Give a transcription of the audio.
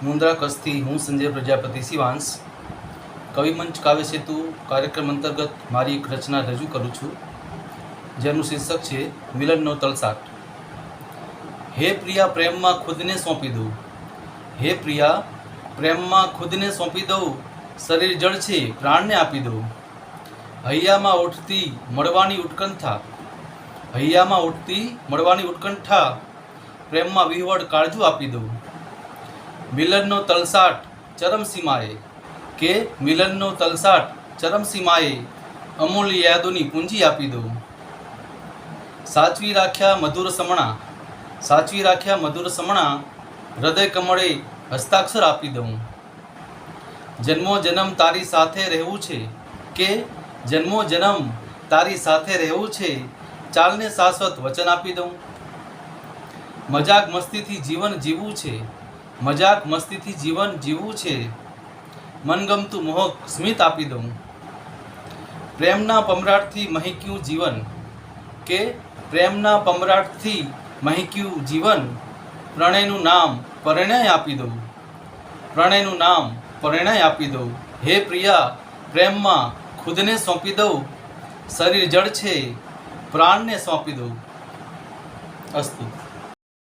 मुंद्रा कस्ती हूँ संजय प्रजापति शिवांश कवि मंच काव्य सेतु कार्यक्रम अंतर्गत मारी एक रचना रजू करूँ छूँ जेनु शीर्षक है मिलननो तलसाट। हे प्रिया प्रेम में खुद ने सौंपी दो, हे प्रिया प्रेम में खुद ने सौंपी दो, शरीर जड़ छे प्राण ने आपी दो। हैया में उठती मळवानी उत्कंठा, हैया में उठती मळवानी उत्कंठा, प्रेम में विहवड़ काळजू आपी दो। मिलननो तलसाट चरम सीमाए, के मिलननो तलसाट चरम सीमाए, अमूल्य यादोनी पूंजी आपी दो। साचवी राख्या मधुर समणा, साचवी राख्या मधुर समणा, हृदय कमळे हस्ताक्षर आपी दऊं। जन्मो जन्म तारी साथे रहेवू छे, के जन्मो जन्म तारी साथे रहेवू छे, चालने शाश्वत वचन आपी दऊं। मजाक मस्ती थी जीवन जीवू छे, मजाक मस्ती थी जीवन जीवू छे, मनगमतु मोहक स्मित आपी दऊं। प्रेमना पमराट थी महक्यू जीवन, के प्रेमना पमराट थी महक्यू जीवन, प्रणयनु नाम परिणय आपी दो, प्रणयनु नाम परिणय आपी दो। हे प्रिया प्रेम में खुद ने सौंपी दो, शरीर जड़ छे प्राण ने सौंपी दो। अस्तु।